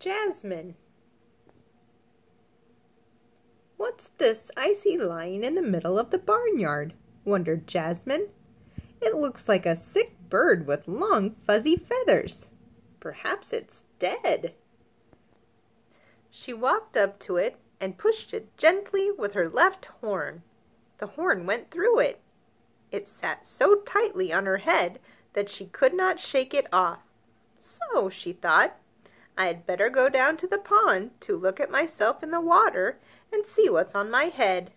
Jasmine. "What's this I see lying in the middle of the barnyard?" wondered Jasmine. "It looks like a sick bird with long fuzzy feathers. Perhaps it's dead." She walked up to it and pushed it gently with her left horn. The horn went through it. It sat so tightly on her head that she could not shake it off. "So," she thought, "I had better go down to the pond to look at myself in the water and see what's on my head."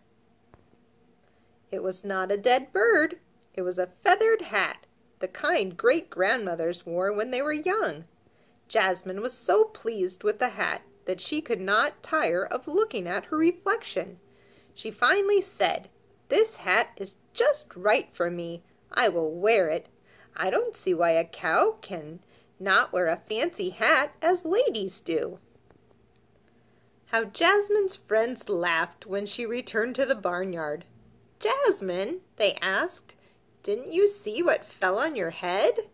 It was not a dead bird. It was a feathered hat, the kind great-grandmothers wore when they were young. Jasmine was so pleased with the hat that she could not tire of looking at her reflection. She finally said, "This hat is just right for me. I will wear it. I don't see why a cow can not wear a fancy hat as ladies do." How Jasmine's friends laughed when she returned to the barnyard. "Jasmine," they asked, "didn't you see what fell on your head?"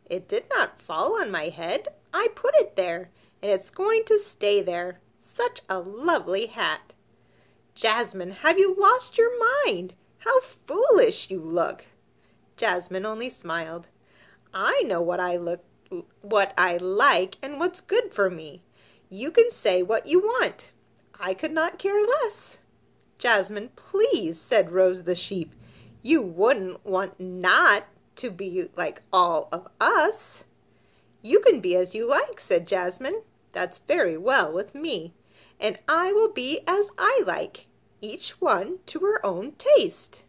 "It did not fall on my head. I put it there, and it's going to stay there. Such a lovely hat." "Jasmine, have you lost your mind? How foolish you look!" Jasmine only smiled. "I know what I like and what's good for me. You can say what you want. I could not care less." "Jasmine, please," said Rose the sheep. "You wouldn't want not to be like all of us." "You can be as you like," said Jasmine. "That's very well with me, and I will be as I like, each one to her own taste."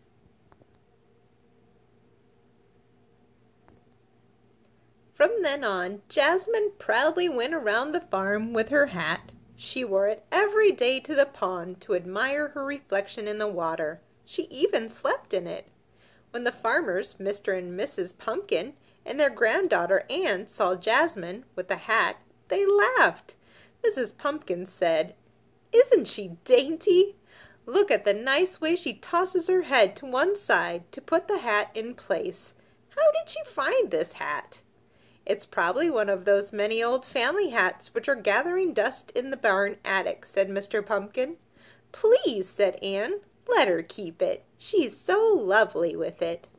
From then on, Jasmine proudly went around the farm with her hat. She wore it every day to the pond to admire her reflection in the water. She even slept in it. When the farmers, Mr. and Mrs. Pumpkin, and their granddaughter Anne saw Jasmine with the hat, they laughed. Mrs. Pumpkin said, "Isn't she dainty? Look at the nice way she tosses her head to one side to put the hat in place. How did she find this hat?" "It's probably one of those many old family hats which are gathering dust in the barn attic," said Mr. Pumpkin. "Please," said Anne, "let her keep it. She's so lovely with it."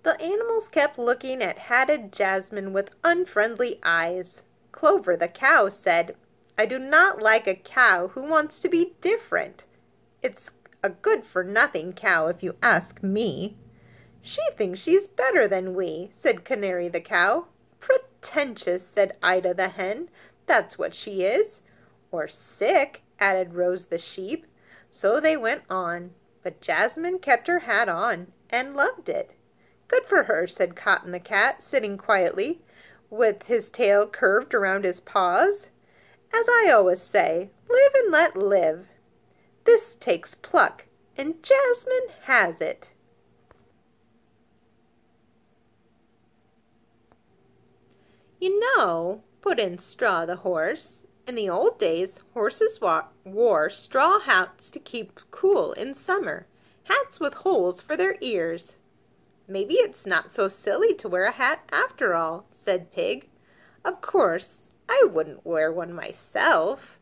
The animals kept looking at hatted Jasmine with unfriendly eyes. Clover the cow said, "I do not like a cow who wants to be different. It's a good-for-nothing cow, if you ask me." "She thinks she's better than we," said Canary the cow. "Pretentious," said Ida the hen. "That's what she is." "Or sick," added Rose the sheep. So they went on, but Jasmine kept her hat on, and loved it. "Good for her," said Cotton the cat, sitting quietly, with his tail curved around his paws. "As I always say, live and let live. This takes pluck, and Jasmine has it." "You know," put in Straw the horse, "in the old days horses wore straw hats to keep cool in summer, hats with holes for their ears." "Maybe it's not so silly to wear a hat after all," said Pig. "Of course, I wouldn't wear one myself."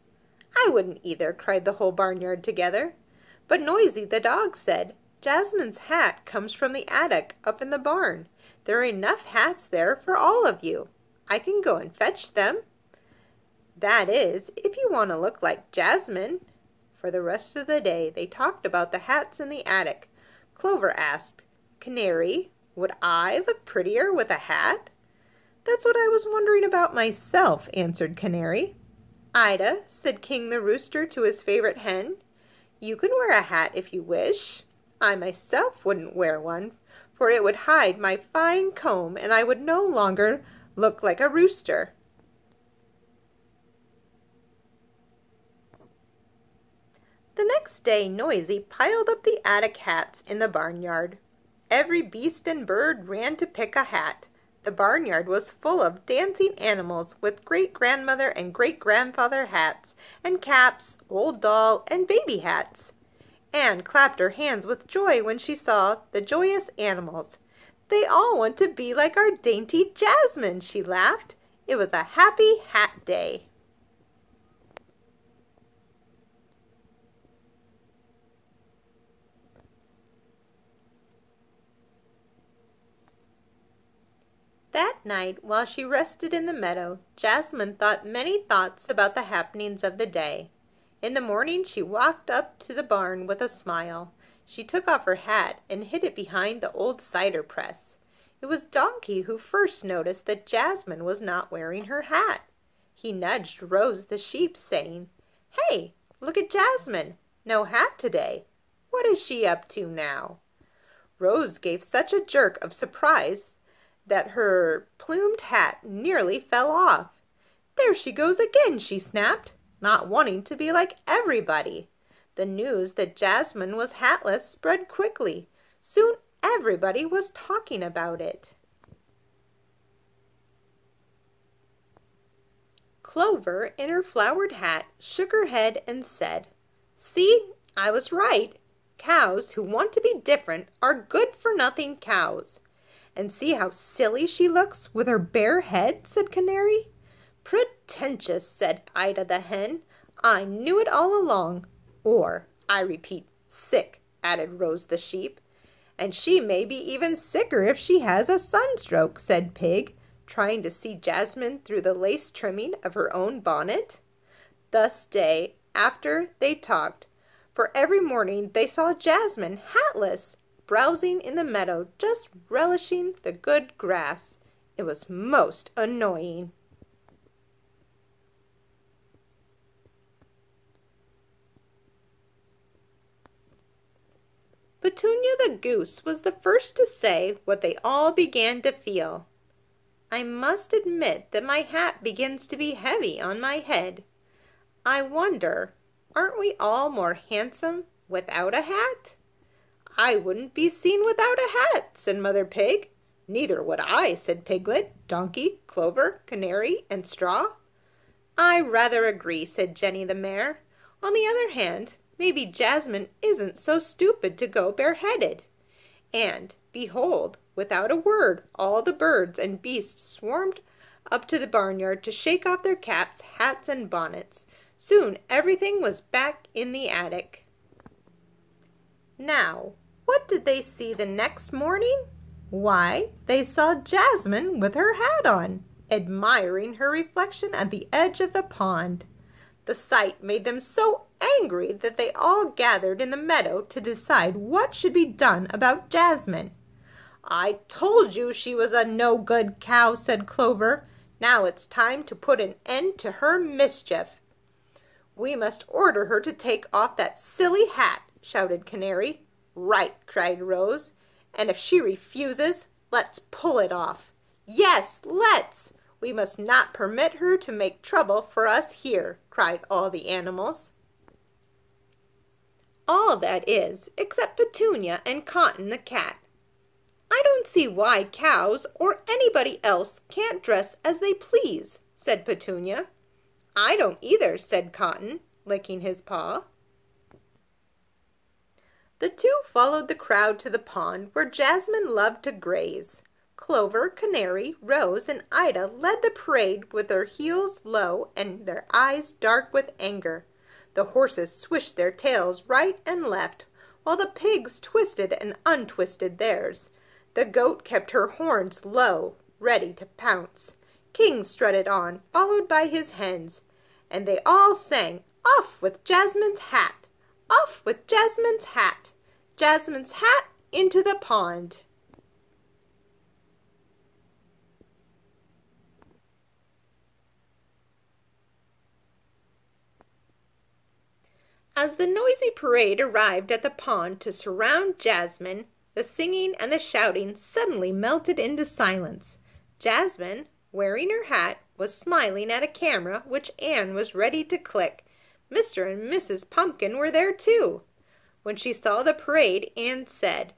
"I wouldn't either," cried the whole barnyard together. But Noisy the dog said, "Jasmine's hat comes from the attic up in the barn. There are enough hats there for all of you. I can go and fetch them. That is, if you want to look like Jasmine." For the rest of the day they talked about the hats in the attic. Clover asked, "Canary, would I look prettier with a hat?" "That's what I was wondering about myself," answered Canary. "Ida," said King the Rooster to his favorite hen, "you can wear a hat if you wish. I myself wouldn't wear one, for it would hide my fine comb and I would no longer look like a rooster." The next day Noisy piled up the attic hats in the barnyard. Every beast and bird ran to pick a hat. The barnyard was full of dancing animals with great-grandmother and great-grandfather hats, and caps, old doll, and baby hats. Anne clapped her hands with joy when she saw the joyous animals. They all want to be like our dainty Jasmine, she laughed. It was a happy hat day. That night, while she rested in the meadow, Jasmine thought many thoughts about the happenings of the day. In the morning she walked up to the barn with a smile. She took off her hat and hid it behind the old cider press. It was Donkey who first noticed that Jasmine was not wearing her hat. He nudged Rose the sheep, saying, "Hey, look at Jasmine! No hat today. What is she up to now?" Rose gave such a jerk of surprise that her plumed hat nearly fell off. "There she goes again," she snapped, not wanting to be like everybody. The news that Jasmine was hatless spread quickly. Soon everybody was talking about it. Clover, in her flowered hat, shook her head and said, "See, I was right. Cows who want to be different are good-for-nothing cows." "And see how silly she looks with her bare head," said Canary. "Pretentious," said Ida the hen. "I knew it all along." "Or, I repeat, sick," added Rose the sheep. "And she may be even sicker if she has a sunstroke," said Pig, trying to see Jasmine through the lace trimming of her own bonnet. Thus day after they talked, for every morning they saw Jasmine hatless, browsing in the meadow, just relishing the good grass. It was most annoying. Petunia the goose was the first to say what they all began to feel. "I must admit that my hat begins to be heavy on my head. I wonder, aren't we all more handsome without a hat?" "I wouldn't be seen without a hat," said Mother Pig. "Neither would I," said Piglet, Donkey, Clover, Canary, and Straw. "I rather agree," said Jenny the mare. "On the other hand, maybe Jasmine isn't so stupid to go bareheaded." And, behold, without a word, all the birds and beasts swarmed up to the barnyard to shake off their caps, hats, and bonnets. Soon everything was back in the attic. Now, what did they see the next morning? Why, they saw Jasmine with her hat on, admiring her reflection at the edge of the pond. The sight made them so angry that they all gathered in the meadow to decide what should be done about Jasmine. "I told you she was a no-good cow," said Clover. "Now it's time to put an end to her mischief." "We must order her to take off that silly hat," shouted Canary. "Right," cried Rose. "And if she refuses, let's pull it off." "Yes, let's! We must not permit her to make trouble for us here," cried all the animals. All, that is, except Petunia and Cotton the cat. "I don't see why cows or anybody else can't dress as they please," said Petunia. "I don't either," said Cotton, licking his paw. The two followed the crowd to the pond where Jasmine loved to graze. Clover, Canary, Rose, and Ida led the parade with their heels low and their eyes dark with anger. The horses swished their tails right and left, while the pigs twisted and untwisted theirs. The goat kept her horns low, ready to pounce. King strutted on, followed by his hens, and they all sang, "Off with Jasmine's hat! Off with Jasmine's hat! Jasmine's hat into the pond!" As the noisy parade arrived at the pond to surround Jasmine, the singing and the shouting suddenly melted into silence. Jasmine, wearing her hat, was smiling at a camera which Anne was ready to click. Mr. and Mrs. Pumpkin were there too. When she saw the parade, Anne said,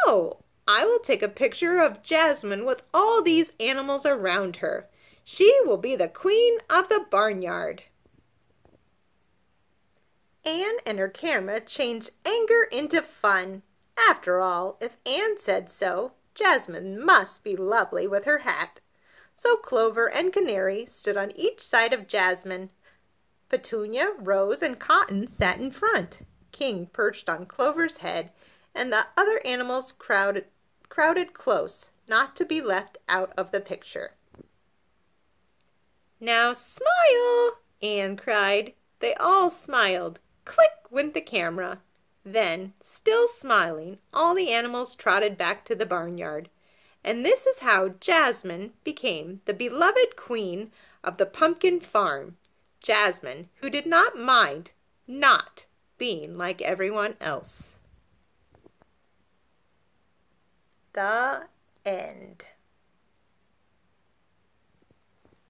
"Oh, I will take a picture of Jasmine with all these animals around her. She will be the queen of the barnyard." Anne and her camera changed anger into fun. After all, if Anne said so, Jasmine must be lovely with her hat. So Clover and Canary stood on each side of Jasmine. Petunia, Rose, and Cotton sat in front. King perched on Clover's head, and the other animals crowded close, not to be left out of the picture. "Now smile!" Anne cried. They all smiled. Click went the camera. Then, still smiling, all the animals trotted back to the barnyard. And this is how Jasmine became the beloved queen of the pumpkin farm. Jasmine, who did not mind not being like everyone else. The end.